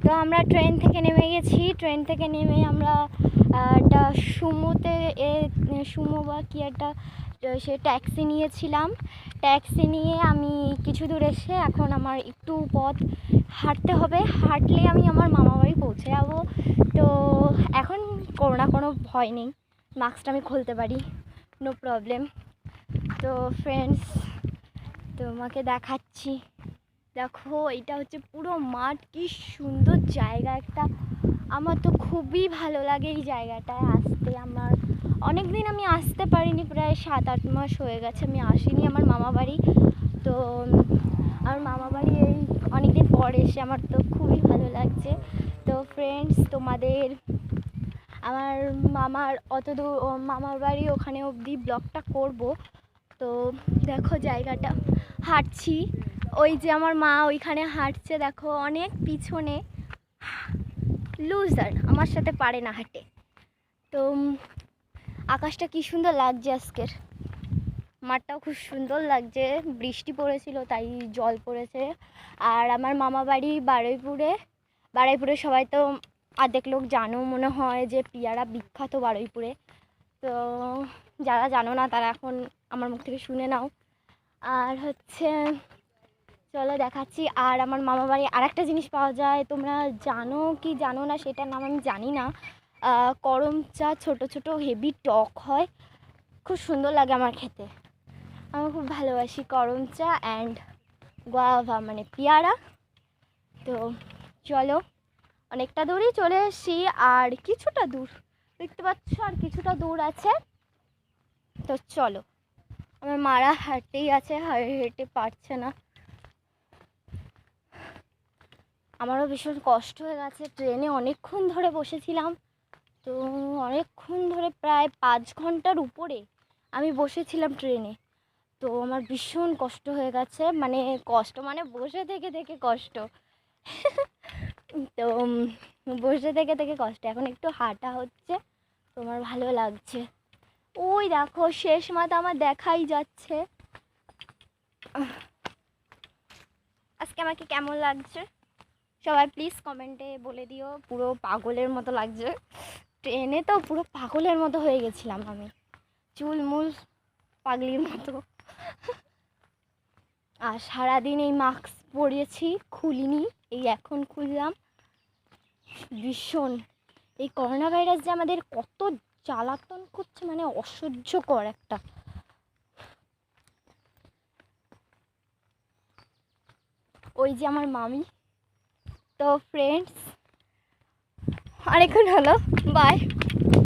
তো আমরা ট্রেন থেকে নেমে গেছি। ট্রেন থেকে নেমে আমরা একটা সুমো বা কি একটা সে ট্যাক্সি নিয়েছিলাম। ট্যাক্সি নিয়ে আমি কিছু দূর এসে এখন আমার একটু পথ হাঁটতে হবে। হাঁটলে আমি আমার মামাবাড়ি পৌঁছে যাবো। তো এখন কোনো ভয় নেই, মাস্কটা আমি খুলতে পারি, নো প্রবলেম। তো ফ্রেন্ডস, তোমাকে দেখাচ্ছি, দেখো এটা হচ্ছে পুরো মাঠ, কি সুন্দর জায়গা একটা। আমার তো খুবই ভালো লাগে এই জায়গাটায় আসতে। আমার অনেক দিন আমি আসতে পারিনি, প্রায় 7-8 মাস হয়ে গেছে আমি আসিনি আমার মামা বাড়ি। তো আমার মামা বাড়ি এই অনেক দিন পর এসে আমার তো খুবই ভালো লাগছে। তো ফ্রেন্ডস, তোমাদের আমার মামার মামার বাড়ি ওখানে অবধি ব্লগটা করব। তো দেখো জায়গাটা, হাঁটছি, ওই যে আমার মা ওইখানে হাঁটছে দেখো, অনেক পিছনে, লুজার, আমার সাথে পারে না হাঁটে। তো আকাশটা কি সুন্দর লাগছে আজকের, মাঠটাও খুব সুন্দর লাগছে, বৃষ্টি পড়েছিল তাই জল পড়েছে। আর আমার মামা বাড়ি বারুইপুরে সবাই তো অর্ধেক লোক জানো মনে হয় যে পেয়ারা বিখ্যাত বারুইপুরে। তো যারা জানো না তারা এখন আমার মুখ থেকে শুনে নাও। আর হচ্ছে চলো দেখাচ্ছি। আর আমার মামা বাড়ি আর একটা জিনিস পাওয়া যায়, তোমরা জানো কি জানো না সেটার নাম আমি জানি না, করম চা, ছোটো ছোটো হেভি টক হয়, খুব সুন্দর লাগে আমার খেতে। আমি খুব ভালোবাসি করম চা অ্যান্ড গোয়াভা মানে পেয়ারা। তো চলো, অনেকটা দূরই চলে এসেছি, আর কিছুটা দূর দেখতে পাচ্ছ, আর কিছুটা দূর আছে। তো চলো, আমার মারা হাঁটতেই আছে, হেঁটে পারছে না। আমারও ভীষণ কষ্ট হয়ে গেছে, ট্রেনে অনেকক্ষণ ধরে বসেছিলাম। তো অনেকক্ষণ ধরে, প্রায় 5 ঘন্টার উপরে আমি বসেছিলাম ট্রেনে। তো আমার ভীষণ কষ্ট হয়ে গেছে, মানে কষ্ট মানে বসে থেকে থেকে কষ্ট। তো বসে থেকে থেকে কষ্ট, এখন একটু হাঁটা হচ্ছে, তোমার ভালো লাগছে। ওই দেখো শেষ মাথা আমার দেখাই যাচ্ছে। আজকে আমাকে কেমন লাগছে সবাই প্লিজ কমেন্টে বলে দিও। পুরো পাগলের মতো লাগছে, ট্রেনে তো পুরো পাগলের মতো হয়ে গেছিলাম আমি, চুলমুল পাগলির মতো। আর সারাদিন এই মাস্ক পরেছি, খুলিনি, এই এখন খুললাম। ভীষণ এই করোনা ভাইরাস যে আমাদের কত জ্বালাতন করছে, মানে অসহ্যকর একটা। ওই যে আমার মামি। তো ফ্রেন্ডস, অনেকক্ষণ হলো, বাই।